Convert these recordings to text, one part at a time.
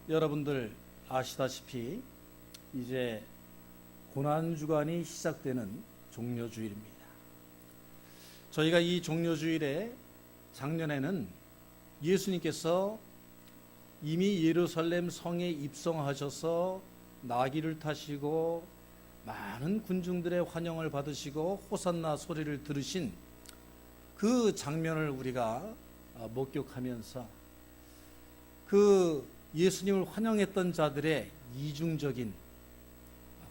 여러분들 아시다시피 이제 고난주간이 시작되는 종려주일입니다. 저희가 이 종려주일에 작년에는 예수님께서 이미 예루살렘 성에 입성하셔서 나귀를 타시고 많은 군중들의 환영을 받으시고 호산나 소리를 들으신 그 장면을 우리가 목격하면서 그 예수님을 환영했던 자들의 이중적인,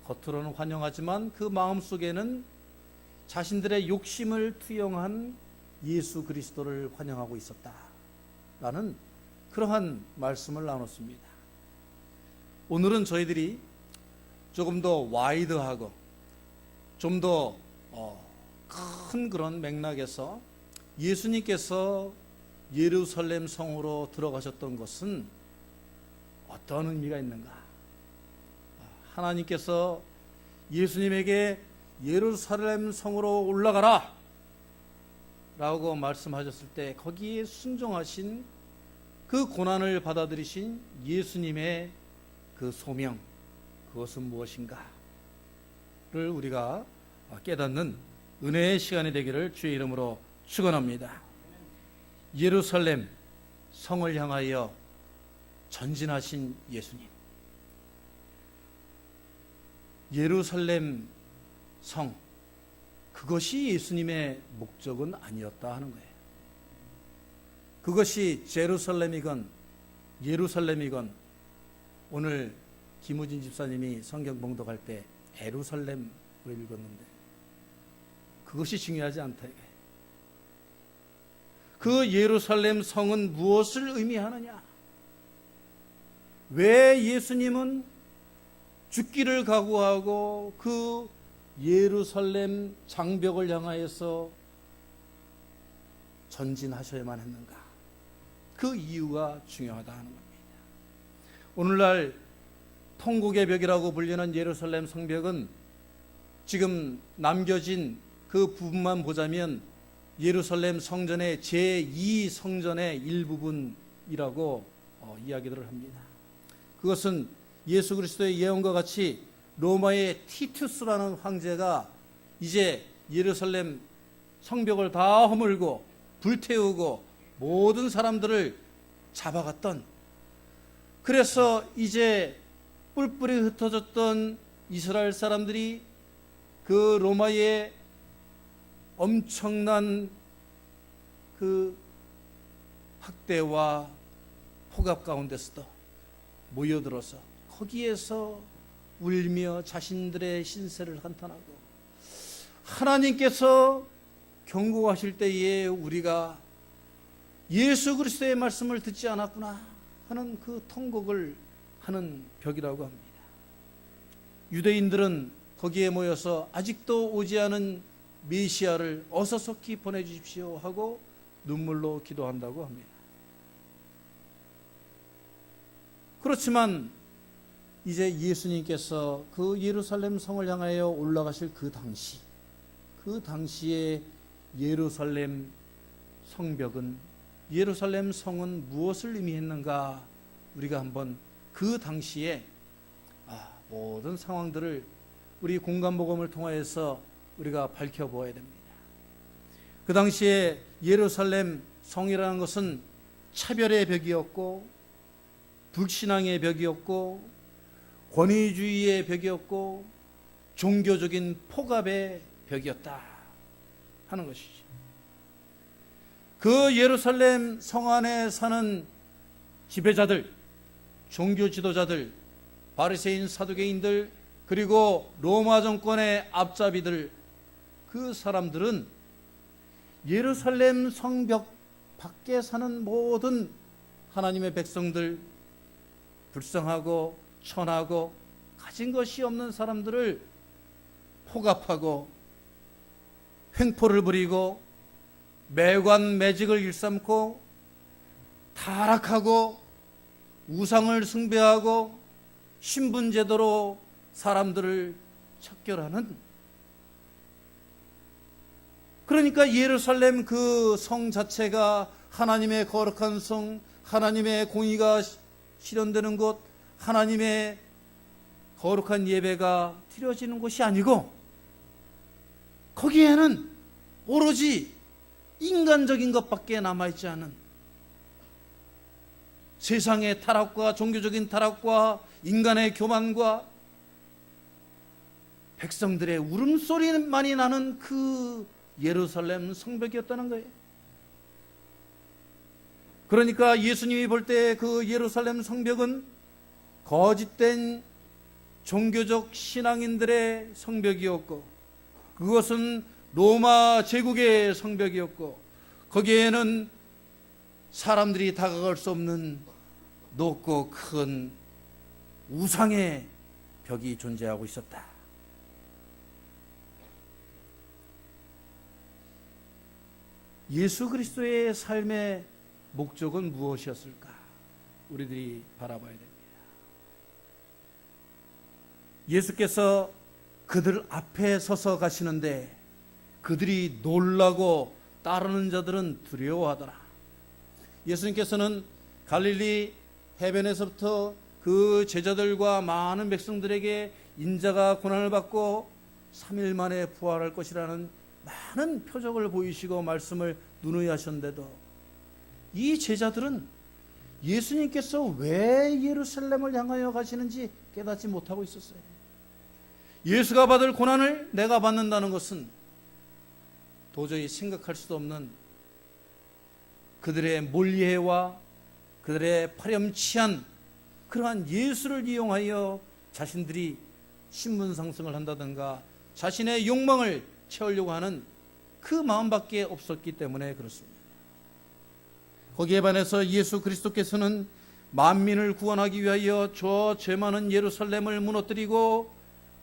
겉으로는 환영하지만 그 마음속에는 자신들의 욕심을 투영한 예수 그리스도를 환영하고 있었다라는 그러한 말씀을 나눴습니다. 오늘은 저희들이 조금 더 와이드하고 좀 더 큰 그런 맥락에서 예수님께서 예루살렘 성으로 들어가셨던 것은 어떤 의미가 있는가? 하나님께서 예수님에게 예루살렘 성으로 올라가라 라고 말씀하셨을 때 거기에 순종하신 그 고난을 받아들이신 예수님의 그 소명, 그것은 무엇인가를 우리가 깨닫는 은혜의 시간이 되기를 주의 이름으로 축원합니다. 예루살렘 성을 향하여 전진하신 예수님, 예루살렘 성, 그것이 예수님의 목적은 아니었다 하는 거예요. 그것이 제루살렘이건 예루살렘이건, 오늘 김우진 집사님이 성경 봉독할 때 에루살렘으로 읽었는데 그것이 중요하지 않다 이거예요. 그 예루살렘 성은 무엇을 의미하느냐? 왜 예수님은 죽기를 각오하고 그 예루살렘 장벽을 향하여서 전진하셔야만 했는가? 그 이유가 중요하다 하는 겁니다. 오늘날 통곡의 벽이라고 불리는 예루살렘 성벽은 지금 남겨진 그 부분만 보자면 예루살렘 성전의 제2성전의 일부분이라고 이야기들을 합니다. 그것은 예수 그리스도의 예언과 같이 로마의 티투스라는 황제가 이제 예루살렘 성벽을 다 허물고 불태우고 모든 사람들을 잡아갔던, 그래서 이제 뿔뿔이 흩어졌던 이스라엘 사람들이 그 로마의 엄청난 그 학대와 폭압 가운데서도 모여들어서 거기에서 울며 자신들의 신세를 한탄하고 하나님께서 경고하실 때에 우리가 예수 그리스도의 말씀을 듣지 않았구나 하는 그 통곡을 하는 벽이라고 합니다. 유대인들은 거기에 모여서 아직도 오지 않은 메시아를 어서속히 보내주십시오 하고 눈물로 기도한다고 합니다. 그렇지만 이제 예수님께서 그 예루살렘 성을 향하여 올라가실 그 당시에 예루살렘 성벽은, 예루살렘 성은 무엇을 의미했는가? 우리가 한번 그 당시에 모든 상황들을 우리 공간복음을 통하여서 우리가 밝혀보아야 됩니다. 그 당시에 예루살렘 성이라는 것은 차별의 벽이었고, 불신앙의 벽이었고, 권위주의의 벽이었고, 종교적인 폭압의 벽이었다 하는 것이죠. 그 예루살렘 성 안에 사는 지배자들, 종교 지도자들, 바리새인 사두개인들, 그리고 로마 정권의 앞잡이들, 그 사람들은 예루살렘 성벽 밖에 사는 모든 하나님의 백성들, 불쌍하고 천하고 가진 것이 없는 사람들을 폭압하고 횡포를 부리고 매관 매직을 일삼고 타락하고 우상을 숭배하고 신분제도로 사람들을 척결하는, 그러니까 예루살렘 그 성 자체가 하나님의 거룩한 성, 하나님의 공의가 실현되는 곳, 하나님의 거룩한 예배가 드려지는 곳이 아니고, 거기에는 오로지 인간적인 것밖에 남아있지 않은, 세상의 타락과 종교적인 타락과 인간의 교만과 백성들의 울음소리만이 나는 그 예루살렘 성벽이었다는 거예요. 그러니까 예수님이 볼 때 그 예루살렘 성벽은 거짓된 종교적 신앙인들의 성벽이었고, 그것은 로마 제국의 성벽이었고, 거기에는 사람들이 다가갈 수 없는 높고 큰 우상의 벽이 존재하고 있었다. 예수 그리스도의 삶의 목적은 무엇이었을까? 우리들이 바라봐야 됩니다. 예수께서 그들 앞에 서서 가시는데 그들이 놀라고 따르는 자들은 두려워하더라. 예수님께서는 갈릴리 해변에서부터 그 제자들과 많은 백성들에게 인자가 고난을 받고 3일 만에 부활할 것이라는 많은 표적을 보이시고 말씀을 누누이 하셨는데도 이 제자들은 예수님께서 왜 예루살렘을 향하여 가시는지 깨닫지 못하고 있었어요. 예수가 받을 고난을 내가 받는다는 것은 도저히 생각할 수도 없는 그들의 몰예와 그들의 파렴치한 그러한 예수를 이용하여 자신들이 신분 상승을 한다든가 자신의 욕망을 채우려고 하는 그 마음밖에 없었기 때문에 그렇습니다. 거기에 반해서 예수 그리스도께서는 만민을 구원하기 위하여 저 죄 많은 예루살렘을 무너뜨리고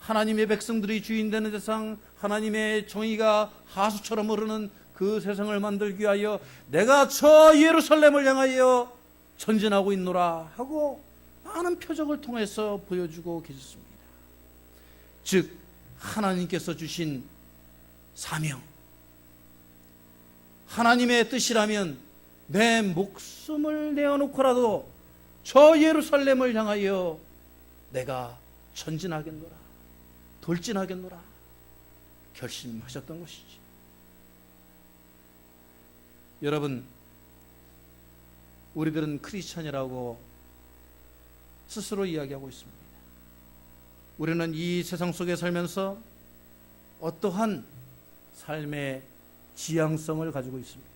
하나님의 백성들이 주인되는 세상, 하나님의 정의가 하수처럼 흐르는 그 세상을 만들기 위하여 내가 저 예루살렘을 향하여 전진하고 있노라 하고 많은 표적을 통해서 보여주고 계셨습니다. 즉 하나님께서 주신 사명, 하나님의 뜻이라면 내 목숨을 내어놓고라도 저 예루살렘을 향하여 내가 전진하겠노라, 돌진하겠노라 결심하셨던 것이지. 여러분, 우리들은 크리스찬이라고 스스로 이야기하고 있습니다. 우리는 이 세상 속에 살면서 어떠한 삶의 지향성을 가지고 있습니까?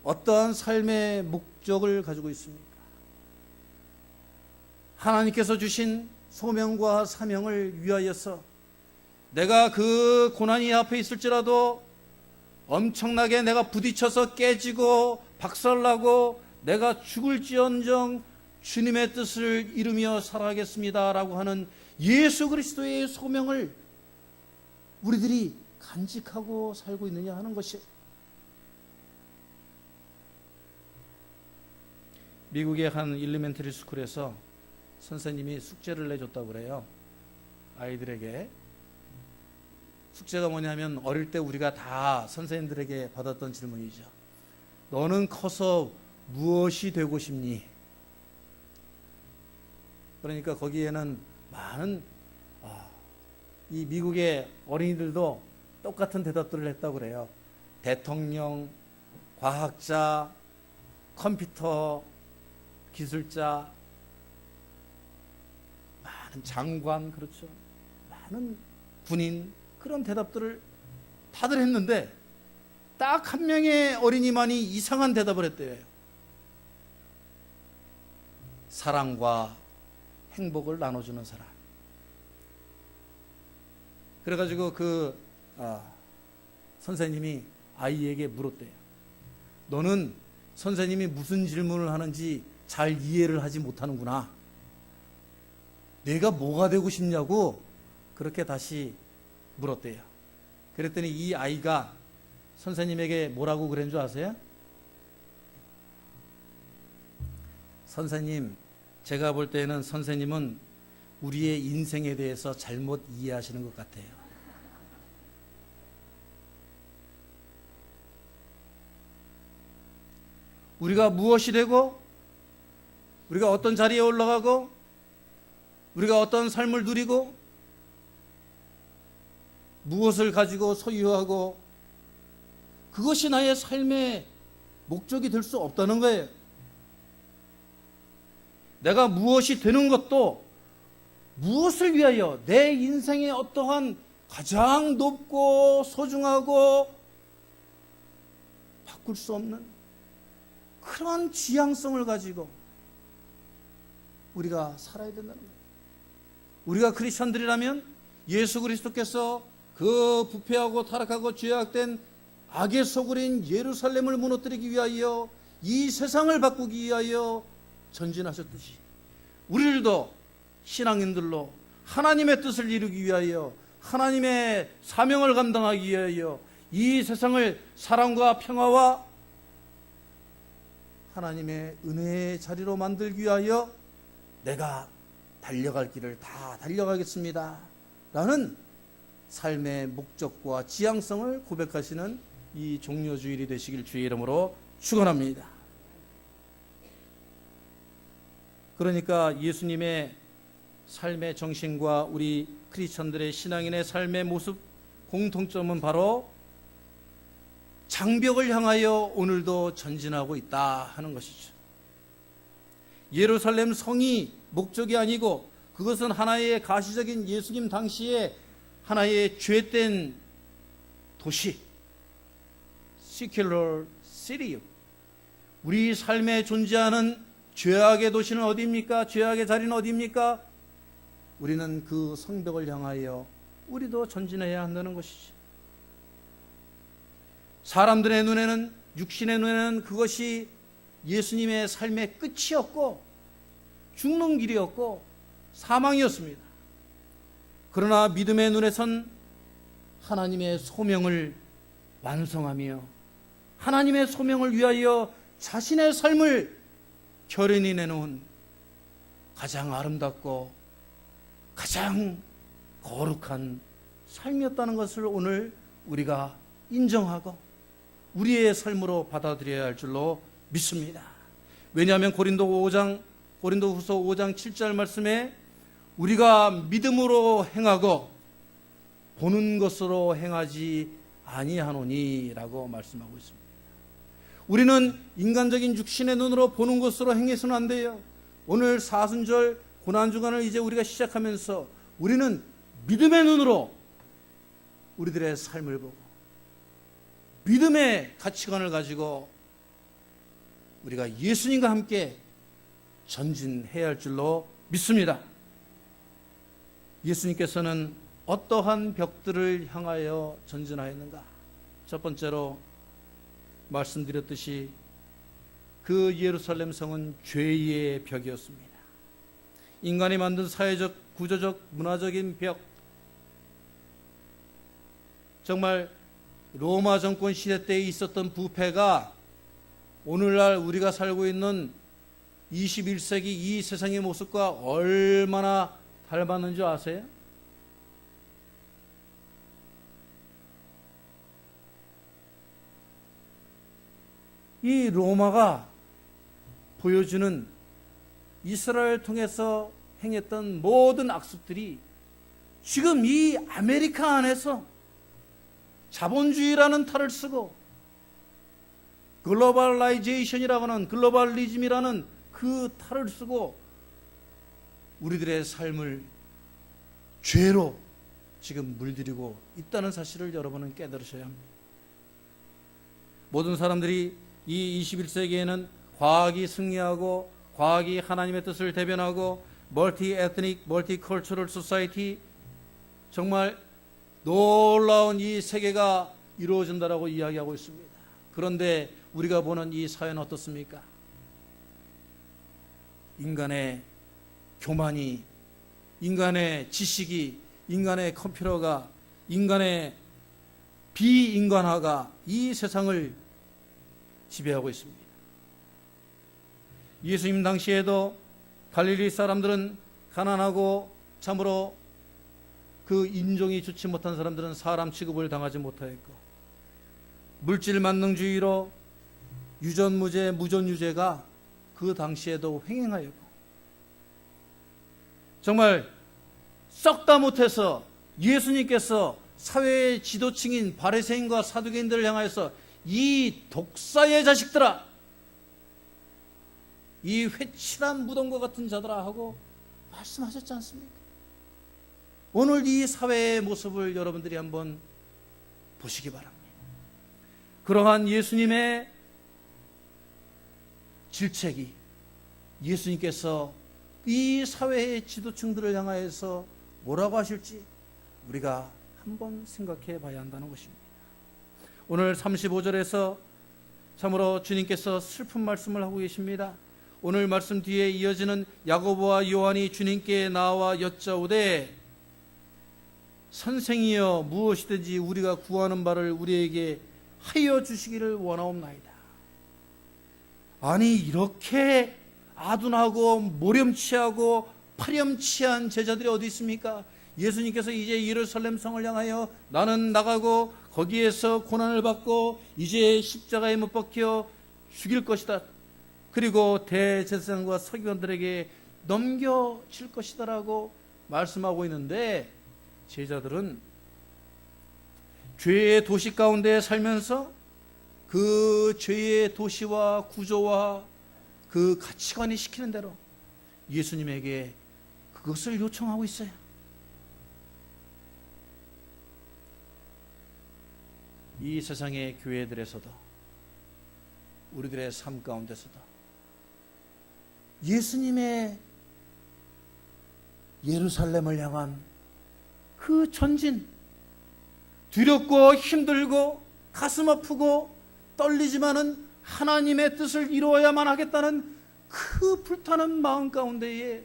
어떠한 삶의 목적을 가지고 있습니까? 하나님께서 주신 소명과 사명을 위하여서 내가 그 고난이 앞에 있을지라도 엄청나게 내가 부딪혀서 깨지고 박살나고 내가 죽을지언정 주님의 뜻을 이루며 살아가겠습니다 라고 하는 예수 그리스도의 소명을 우리들이 간직하고 살고 있느냐 하는 것이, 미국의 한 일리멘터리 스쿨에서 선생님이 숙제를 내줬다고 그래요. 아이들에게. 숙제가 뭐냐면 어릴 때 우리가 다 선생님들에게 받았던 질문이죠. 너는 커서 무엇이 되고 싶니? 그러니까 거기에는 많은 이 미국의 어린이들도 똑같은 대답들을 했다고 그래요. 대통령, 과학자, 컴퓨터 기술자, 많은 장관, 그렇죠, 많은 군인, 그런 대답들을 다들 했는데 딱 한 명의 어린이만이 이상한 대답을 했대요. 사랑과 행복을 나눠주는 사람. 그래가지고 선생님이 아이에게 물었대요. 너는 선생님이 무슨 질문을 하는지 잘 이해를 하지 못하는구나. 내가 뭐가 되고 싶냐고 그렇게 다시 물었대요. 그랬더니 이 아이가 선생님에게 뭐라고 그랬는 줄 아세요? 선생님, 제가 볼 때는 선생님은 우리의 인생에 대해서 잘못 이해하시는 것 같아요. 우리가 무엇이 되고 우리가 어떤 자리에 올라가고 우리가 어떤 삶을 누리고 무엇을 가지고 소유하고 그것이 나의 삶의 목적이 될 수 없다는 거예요. 내가 무엇이 되는 것도 무엇을 위하여 내 인생의 어떠한 가장 높고 소중하고 바꿀 수 없는 그런 지향성을 가지고 우리가 살아야 된다는 거예요. 우리가 크리스천들이라면 예수 그리스도께서 그 부패하고 타락하고 죄악된 악의 소굴인 예루살렘을 무너뜨리기 위하여 이 세상을 바꾸기 위하여 전진하셨듯이 우리들도 신앙인들로 하나님의 뜻을 이루기 위하여 하나님의 사명을 감당하기 위하여 이 세상을 사랑과 평화와 하나님의 은혜의 자리로 만들기 위하여 내가 달려갈 길을 다 달려가겠습니다 라는 삶의 목적과 지향성을 고백하시는 이 종려주일이 되시길 주의 이름으로 축원합니다. 그러니까 예수님의 삶의 정신과 우리 크리스천들의 신앙인의 삶의 모습 공통점은 바로 장벽을 향하여 오늘도 전진하고 있다 하는 것이죠. 예루살렘 성이 목적이 아니고 그것은 하나의 가시적인 예수님 당시에 하나의 죄된 도시, secular city. 우리 삶에 존재하는 죄악의 도시는 어디입니까? 죄악의 자리는 어디입니까? 우리는 그 성벽을 향하여 우리도 전진해야 한다는 것이죠. 사람들의 눈에는, 육신의 눈에는 그것이 예수님의 삶의 끝이었고 죽는 길이었고 사망이었습니다. 그러나 믿음의 눈에선 하나님의 소명을 완성하며 하나님의 소명을 위하여 자신의 삶을 결연히 내놓은 가장 아름답고 가장 거룩한 삶이었다는 것을 오늘 우리가 인정하고 우리의 삶으로 받아들여야 할 줄로 믿습니다. 왜냐하면 고린도후서 5장 7절 말씀에 우리가 믿음으로 행하고 보는 것으로 행하지 아니하노니라고 말씀하고 있습니다. 우리는 인간적인 육신의 눈으로 보는 것으로 행해서는 안 돼요. 오늘 사순절 고난주간을 이제 우리가 시작하면서 우리는 믿음의 눈으로 우리들의 삶을 보고 믿음의 가치관을 가지고 우리가 예수님과 함께 전진해야 할 줄로 믿습니다. 예수님께서는 어떠한 벽들을 향하여 전진하였는가? 첫 번째로 말씀드렸듯이 그 예루살렘 성은 죄의 벽이었습니다. 인간이 만든 사회적, 구조적, 문화적인 벽, 정말 로마 정권 시대 때에 있었던 부패가 오늘날 우리가 살고 있는 21세기 이 세상의 모습과 얼마나 닮았는 줄 아세요? 이 로마가 보여주는 이스라엘을 통해서 행했던 모든 악습들이 지금 이 아메리카 안에서 자본주의라는 탈을 쓰고 글로벌라이제이션이라고 하는 글로벌리즘이라는 그 탈을 쓰고 우리들의 삶을 죄로 지금 물들이고 있다는 사실을 여러분은 깨달으셔야 합니다. 모든 사람들이 이 21세기에는 과학이 승리하고 과학이 하나님의 뜻을 대변하고 멀티 에트닉, 멀티 컬처럴 소사이티, 정말 놀라운 이 세계가 이루어진다라고 이야기하고 있습니다. 그런데 우리가 보는 이 사회는 어떻습니까? 인간의 교만이, 인간의 지식이, 인간의 컴퓨터가, 인간의 비인간화가 이 세상을 지배하고 있습니다. 예수님 당시에도 갈릴리 사람들은 가난하고 참으로 그 인종이 좋지 못한 사람들은 사람 취급을 당하지 못하였고, 물질 만능주의로 유전무죄, 무전유죄가 그 당시에도 횡행하였고, 정말 썩다 못해서 예수님께서 사회의 지도층인 바리새인과 사두개인들을 향하여서 이 독사의 자식들아, 이 회칠한 무덤과 같은 자들아 하고 말씀하셨지 않습니까? 오늘 이 사회의 모습을 여러분들이 한번 보시기 바랍니다. 그러한 예수님의 질책이, 예수님께서 이 사회의 지도층들을 향하여서 뭐라고 하실지 우리가 한번 생각해 봐야 한다는 것입니다. 오늘 35절에서 참으로 주님께서 슬픈 말씀을 하고 계십니다. 오늘 말씀 뒤에 이어지는 야고보와 요한이 주님께 나와 여짜오되 선생이여 무엇이든지 우리가 구하는 바를 우리에게 하여 주시기를 원하옵나이다. 아니, 이렇게 아둔하고 모렴치하고 파렴치한 제자들이 어디 있습니까? 예수님께서 이제 예루살렘 성을 향하여 나는 나가고 거기에서 고난을 받고 이제 십자가에 못 박혀 죽일 것이다, 그리고 대제사장과 서기관들에게 넘겨질 것이다라고 말씀하고 있는데, 제자들은 죄의 도시 가운데 살면서 그 죄의 도시와 구조와 그 가치관이 시키는 대로 예수님에게 그것을 요청하고 있어요. 이 세상의 교회들에서도, 우리들의 삶 가운데서도 예수님의 예루살렘을 향한 그 전진, 두렵고 힘들고 가슴 아프고 떨리지만은 하나님의 뜻을 이루어야만 하겠다는 그 불타는 마음 가운데에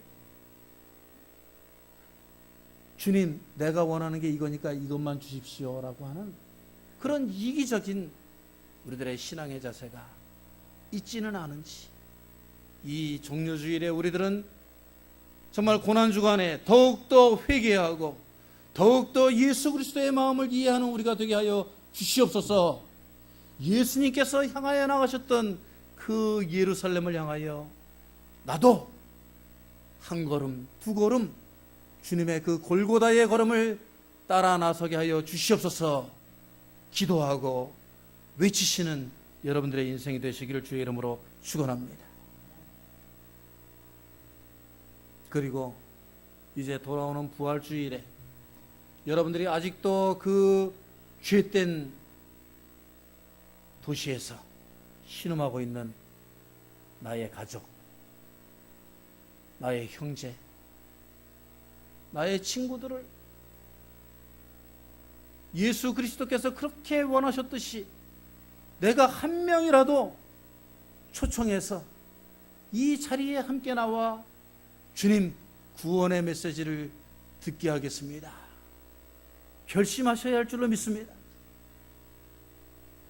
주님, 내가 원하는 게 이거니까 이것만 주십시오라고 하는 그런 이기적인 우리들의 신앙의 자세가 있지는 않은지, 이 종료주일에 우리들은 정말 고난주간에 더욱더 회개하고 더욱더 예수 그리스도의 마음을 이해하는 우리가 되게 하여 주시옵소서. 예수님께서 향하여 나가셨던 그 예루살렘을 향하여 나도 한 걸음 두 걸음 주님의 그 골고다의 걸음을 따라 나서게 하여 주시옵소서. 기도하고 외치시는 여러분들의 인생이 되시기를 주의 이름으로 축원합니다. 그리고 이제 돌아오는 부활주일에 여러분들이 아직도 그 죄된 도시에서 신음하고 있는 나의 가족, 나의 형제, 나의 친구들을 예수 그리스도께서 그렇게 원하셨듯이 내가 한 명이라도 초청해서 이 자리에 함께 나와 주님 구원의 메시지를 듣게 하겠습니다. 결심하셔야 할 줄로 믿습니다.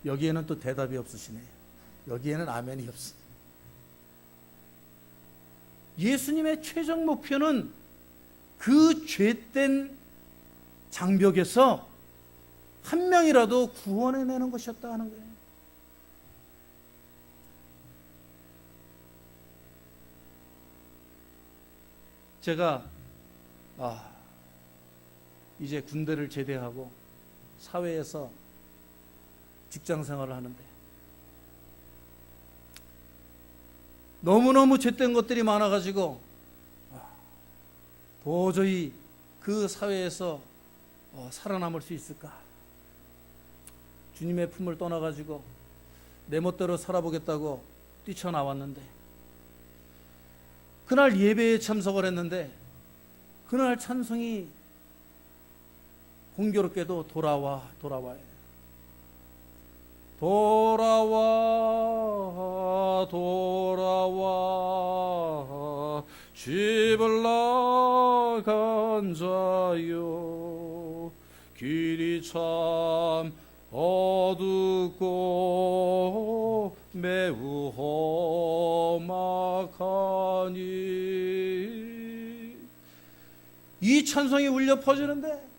여기에는 또 대답이 없으시네요. 여기에는 아멘이 없습니다. 예수님의 최종 목표는 그 죄된 장벽에서 한 명이라도 구원해내는 것이었다 하는 거예요. 제가 이제 군대를 제대하고 사회에서 직장 생활을 하는데 너무너무 죄된 것들이 많아가지고 도저히 그 사회에서 살아남을 수 있을까? 주님의 품을 떠나가지고 내 멋대로 살아보겠다고 뛰쳐나왔는데, 그날 예배에 참석을 했는데 그날 찬송이 공교롭게도 돌아와요. 돌아와 돌아와 집을 나간 자여, 길이 참 어둡고 매우 험악하니, 이 찬송이 울려 퍼지는데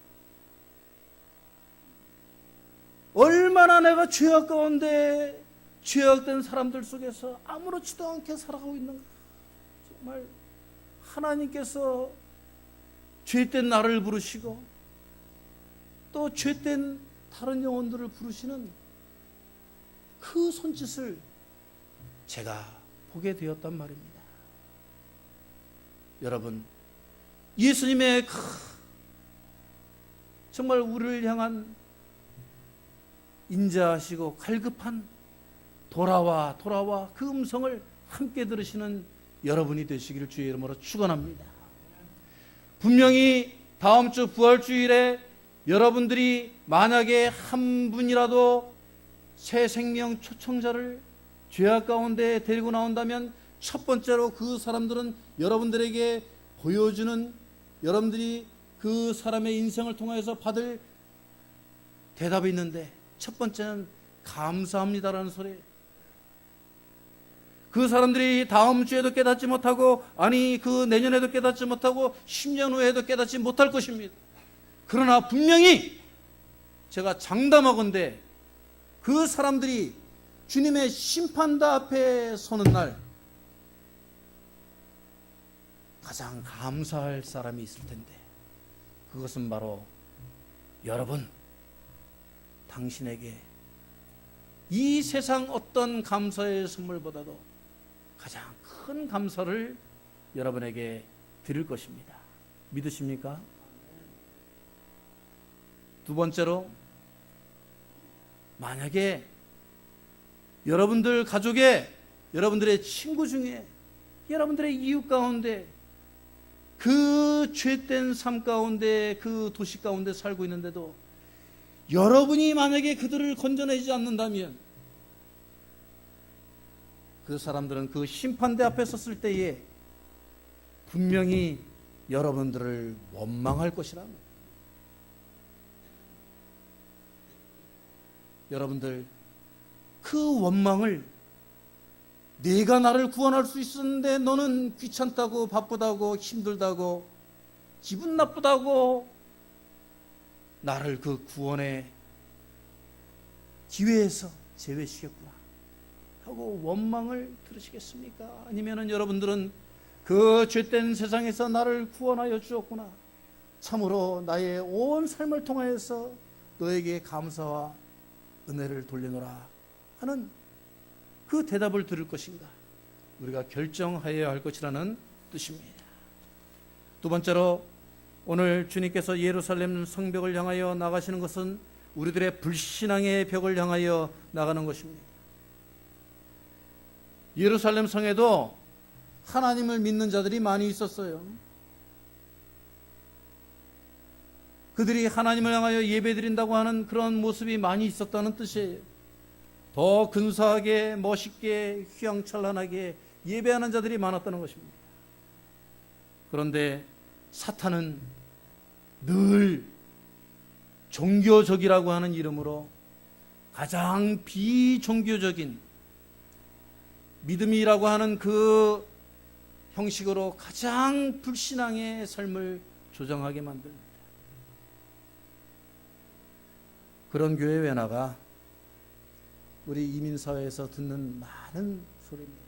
얼마나 내가 죄악 가운데 죄악된 사람들 속에서 아무렇지도 않게 살아가고 있는가? 정말 하나님께서 죄된 나를 부르시고 또 죄된 다른 영혼들을 부르시는 그 손짓을 제가 보게 되었단 말입니다. 여러분, 예수님의 정말 우리를 향한 인자하시고 갈급한 돌아와 그 음성을 함께 들으시는 여러분이 되시기를 주의 이름으로 축원합니다. 분명히 다음 주 부활주일에 여러분들이 만약에 한 분이라도 새 생명 초청자를 죄악 가운데 데리고 나온다면 첫 번째로 그 사람들은 여러분들에게 보여주는, 여러분들이 그 사람의 인생을 통해서 받을 대답이 있는데, 첫 번째는 감사합니다라는 소리. 그 사람들이 다음 주에도 깨닫지 못하고, 아니 그 내년에도 깨닫지 못하고 10년 후에도 깨닫지 못할 것입니다. 그러나 분명히 제가 장담하건대 그 사람들이 주님의 심판대 앞에 서는 날 가장 감사할 사람이 있을 텐데, 그것은 바로 여러분, 당신에게 이 세상 어떤 감사의 선물보다도 가장 큰 감사를 여러분에게 드릴 것입니다. 믿으십니까? 두 번째로, 만약에 여러분들 가족에, 여러분들의 친구 중에, 여러분들의 이웃 가운데 그 죄된 삶 가운데, 그 도시 가운데 살고 있는데도 여러분이 만약에 그들을 건져내지 않는다면 그 사람들은 그 심판대 앞에 섰을 때에 분명히 여러분들을 원망할 것이라고. 여러분들, 그 원망을, 내가 나를 구원할 수 있었는데 너는 귀찮다고, 바쁘다고, 힘들다고, 기분 나쁘다고 나를 그 구원의 기회에서 제외시켰구나 하고 원망을 들으시겠습니까? 아니면은 여러분들은 그 죄된 세상에서 나를 구원하여 주었구나, 참으로 나의 온 삶을 통하여서 너에게 감사와 은혜를 돌리노라 하는 그 대답을 들을 것인가, 우리가 결정하여야 할 것이라는 뜻입니다. 두 번째로, 오늘 주님께서 예루살렘 성벽을 향하여 나가시는 것은 우리들의 불신앙의 벽을 향하여 나가는 것입니다. 예루살렘 성에도 하나님을 믿는 자들이 많이 있었어요. 그들이 하나님을 향하여 예배드린다고 하는 그런 모습이 많이 있었다는 뜻이에요. 더 근사하게, 멋있게, 휘황찬란하게 예배하는 자들이 많았다는 것입니다. 그런데 사탄은 늘 종교적이라고 하는 이름으로 가장 비종교적인 믿음이라고 하는 그 형식으로 가장 불신앙의 삶을 조정하게 만듭니다. 그런 교회 왜 나가? 우리 이민사회에서 듣는 많은 소리입니다.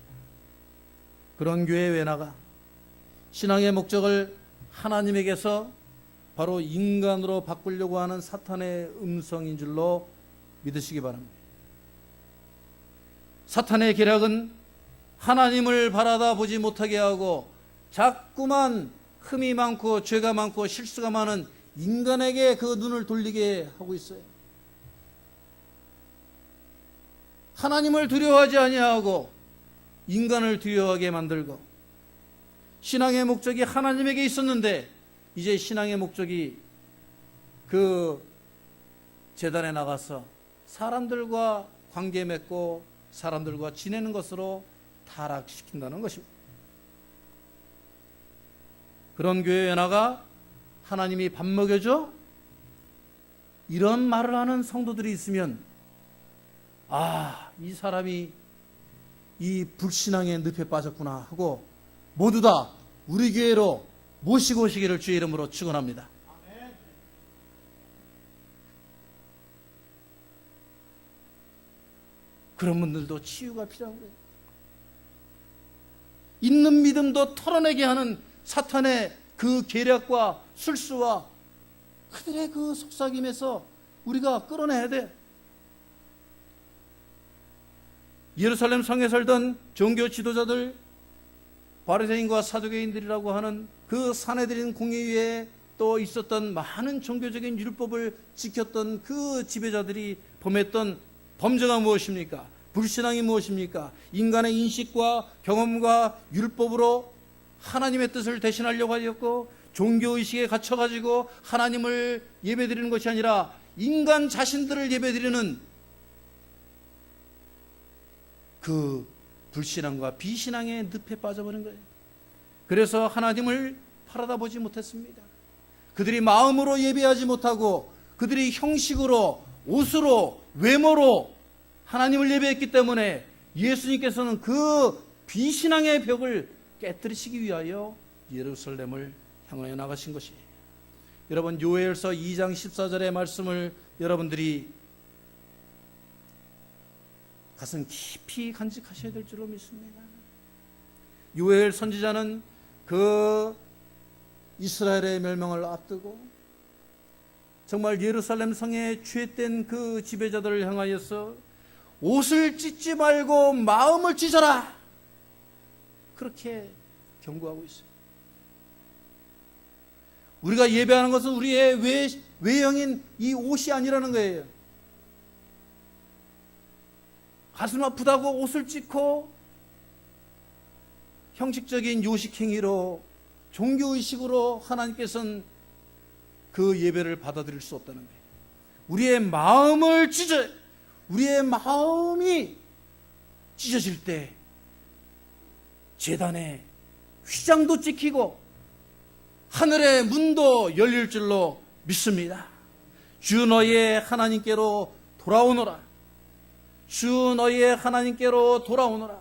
그런 교회 왜 나가? 신앙의 목적을 하나님에게서 바로 인간으로 바꾸려고 하는 사탄의 음성인 줄로 믿으시기 바랍니다. 사탄의 계략은 하나님을 바라다 보지 못하게 하고 자꾸만 흠이 많고 죄가 많고 실수가 많은 인간에게 그 눈을 돌리게 하고 있어요. 하나님을 두려워하지 아니하고 인간을 두려워하게 만들고, 신앙의 목적이 하나님에게 있었는데 이제 신앙의 목적이 그 제단에 나가서 사람들과 관계 맺고 사람들과 지내는 것으로 타락시킨다는 것입니다. 그런 교회에 나가 하나님이 밥 먹여줘? 이런 말을 하는 성도들이 있으면, 아, 이 사람이 이 불신앙의 늪에 빠졌구나 하고 모두 다 우리 교회로 모시고 오시기를 주의 이름으로 축원합니다. 그런 분들도 치유가 필요한 거예요. 있는 믿음도 털어내게 하는 사탄의 그 계략과 술수와 그들의 그 속삭임에서 우리가 끌어내야 돼. 예루살렘 성에 살던 종교 지도자들, 바리새인과 사두개인들이라고 하는 그 사내들인 공회 위에 또 있었던 많은 종교적인 율법을 지켰던 그 지배자들이 범했던 범죄가 무엇입니까? 불신앙이 무엇입니까? 인간의 인식과 경험과 율법으로 하나님의 뜻을 대신하려고 하였고, 종교의식에 갇혀가지고 하나님을 예배드리는 것이 아니라 인간 자신들을 예배드리는 그 불신앙과 비신앙의 늪에 빠져버린 거예요. 그래서 하나님을 바라다보지 못했습니다. 그들이 마음으로 예배하지 못하고 그들이 형식으로, 옷으로, 외모로 하나님을 예배했기 때문에 예수님께서는 그 비신앙의 벽을 깨뜨리시기 위하여 예루살렘을 향하여 나가신 것이에요. 여러분, 요엘서 2장 14절의 말씀을 여러분들이 가슴 깊이 간직하셔야 될 줄로 믿습니다. 요엘 선지자는 그 이스라엘의 멸망을 앞두고 정말 예루살렘 성에 죄된 그 지배자들을 향하여서 옷을 찢지 말고 마음을 찢어라, 그렇게 경고하고 있어요. 우리가 예배하는 것은 우리의 외형인 이 옷이 아니라는 거예요. 가슴 아프다고 옷을 찢고 형식적인 요식행위로, 종교의식으로 하나님께서는 그 예배를 받아들일 수 없다는 거예요. 우리의 마음을 찢어, 우리의 마음이 찢어질 때 제단의 휘장도 찍히고 하늘의 문도 열릴 줄로 믿습니다. 주 너희의 하나님께로 돌아오너라. 주 너희의 하나님께로 돌아오너라.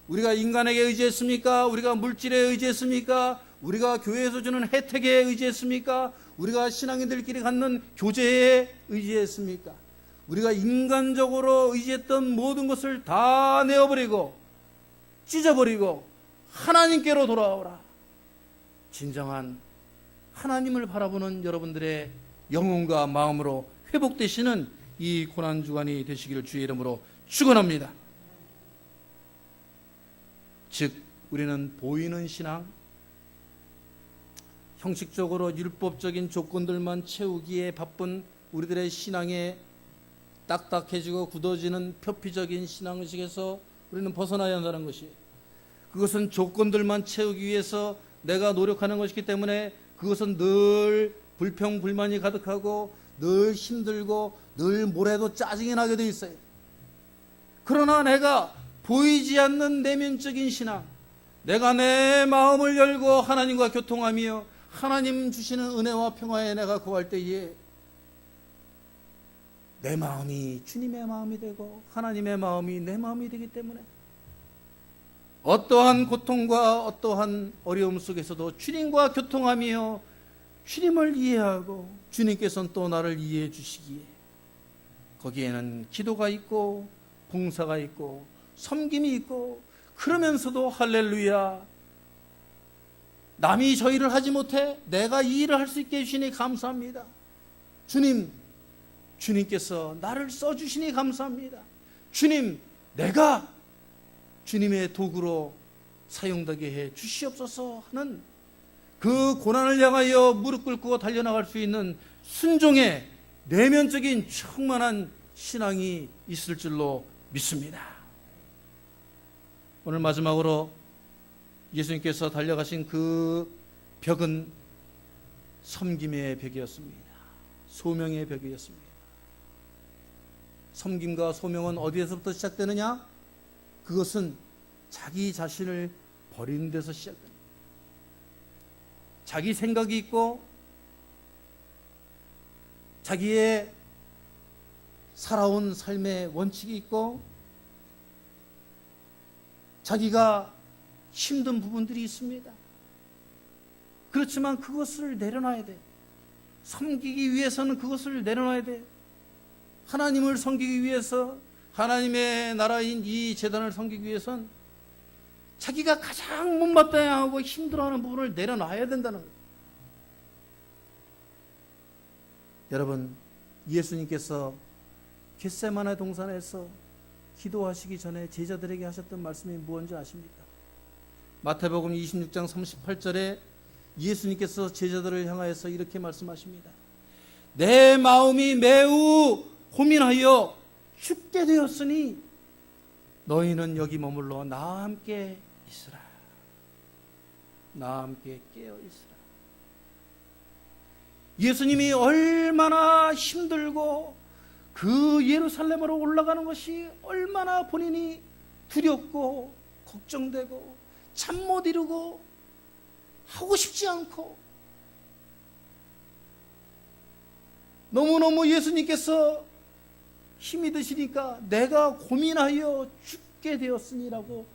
우리가 인간에게 의지했습니까? 우리가 물질에 의지했습니까? 우리가 교회에서 주는 혜택에 의지했습니까? 우리가 신앙인들끼리 갖는 교제에 의지했습니까? 우리가 인간적으로 의지했던 모든 것을 다 내어버리고 찢어버리고 하나님께로 돌아오라. 진정한 하나님을 바라보는 여러분들의 영혼과 마음으로 회복되시는 이 고난주간이 되시기를 주의 이름으로 축원합니다. 즉, 우리는 보이는 신앙, 형식적으로 율법적인 조건들만 채우기에 바쁜 우리들의 신앙에 딱딱해지고 굳어지는 표피적인 신앙의식에서 우리는 벗어나야 한다는 것이에요. 그것은 조건들만 채우기 위해서 내가 노력하는 것이기 때문에 그것은 늘 불평불만이 가득하고 늘 힘들고 늘 뭐래도 짜증이 나게 돼 있어요. 그러나 내가 보이지 않는 내면적인 신앙, 내가 내 마음을 열고 하나님과 교통하며 하나님 주시는 은혜와 평화에 내가 구할 때에 내 마음이 주님의 마음이 되고 하나님의 마음이 내 마음이 되기 때문에 어떠한 고통과 어떠한 어려움 속에서도 주님과 교통하며 주님을 이해하고 주님께서는 또 나를 이해해 주시기에 거기에는 기도가 있고 봉사가 있고 섬김이 있고, 그러면서도 할렐루야, 남이 저 일을 하지 못해 내가 이 일을 할 수 있게 해주시니 감사합니다. 주님께서 나를 써주시니 감사합니다. 주님, 내가 주님의 도구로 사용되게 해 주시옵소서 하는 그 고난을 향하여 무릎 꿇고 달려나갈 수 있는 순종의 내면적인 충만한 신앙이 있을 줄로 믿습니다. 오늘 마지막으로 예수님께서 달려가신 그 벽은 섬김의 벽이었습니다. 소명의 벽이었습니다. 섬김과 소명은 어디에서부터 시작되느냐? 그것은 자기 자신을 버리는 데서 시작됩니다. 자기 생각이 있고 자기의 살아온 삶의 원칙이 있고 자기가 힘든 부분들이 있습니다. 그렇지만 그것을 내려놔야 돼. 섬기기 위해서는 그것을 내려놔야 돼. 하나님을 섬기기 위해서 하나님의 나라인 이 재단을 섬기기 위해선 자기가 가장 못마땅해 하고 힘들어하는 부분을 내려놔야 된다는 거예요. 여러분, 예수님께서 겟세마네 동산에서 기도하시기 전에 제자들에게 하셨던 말씀이 무엇인지 아십니까? 마태복음 26장 38절에 예수님께서 제자들을 향하여서 이렇게 말씀하십니다. 내 마음이 매우 고민하여 죽게 되었으니 너희는 여기 머물러 나와 함께 있으라. 나와 함께 깨어 있으라. 예수님이 얼마나 힘들고 그 예루살렘으로 올라가는 것이 얼마나 본인이 두렵고 걱정되고 잠 못 이루고 하고 싶지 않고 너무너무 예수님께서 힘이 드시니까 내가 고민하여 죽게 되었으니라고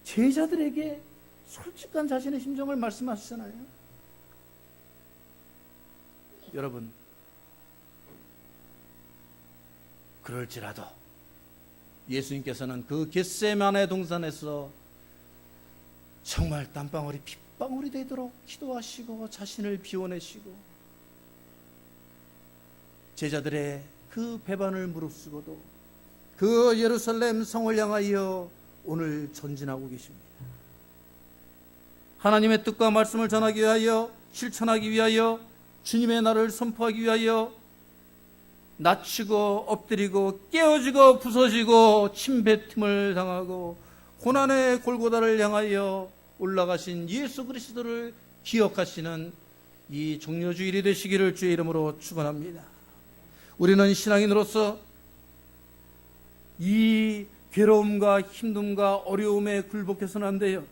제자들에게 솔직한 자신의 심정을 말씀하시잖아요. 여러분, 그럴지라도 예수님께서는 그 겟세마네 동산에서 정말 땀방울이 핏방울이 되도록 기도하시고 자신을 비워내시고 제자들의 그 배반을 무릅쓰고도 그 예루살렘 성을 향하여 오늘 전진하고 계십니다. 하나님의 뜻과 말씀을 전하기 위하여, 실천하기 위하여, 주님의 날을 선포하기 위하여 낮추고 엎드리고 깨어지고 부서지고 침뱉음을 당하고 고난의 골고다를 향하여 올라가신 예수 그리스도를 기억하시는 이 종려주일이 되시기를 주의 이름으로 축원합니다. 우리는 신앙인으로서 이 괴로움과 힘듦과 어려움에 굴복해서는 안 돼요.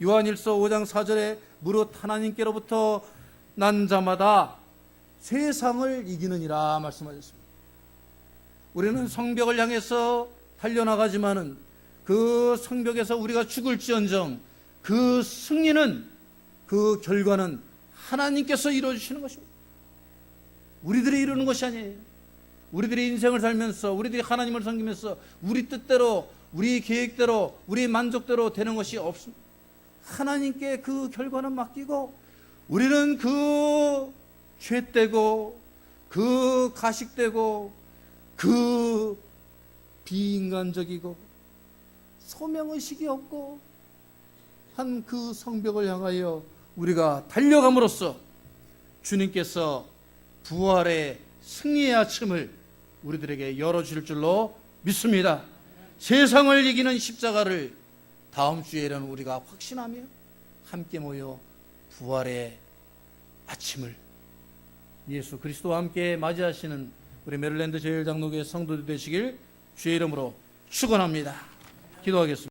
요한일서 5장 4절에 무릇 하나님께로부터 난 자마다 세상을 이기느니라 말씀하셨습니다. 우리는 성벽을 향해서 달려나가지만은 그 성벽에서 우리가 죽을지언정 그 승리는, 그 결과는 하나님께서 이루어주시는 것입니다. 우리들이 이루는 것이 아니에요. 우리들이 인생을 살면서, 우리들이 하나님을 섬기면서 우리 뜻대로, 우리 계획대로, 우리 만족대로 되는 것이 없습니다. 하나님께 그 결과는 맡기고 우리는 그 죄되고 그 가식되고 그 비인간적이고 소명의식이 없고 한 그 성벽을 향하여 우리가 달려감으로써 주님께서 부활의 승리의 아침을 우리들에게 열어줄 줄로 믿습니다. 세상을 이기는 십자가를 다음 주에는 우리가 확신하며 함께 모여 부활의 아침을 예수 그리스도와 함께 맞이하시는 우리 메릴랜드 제일장로교회 성도들 되시길 주의 이름으로 축원합니다. 기도하겠습니다.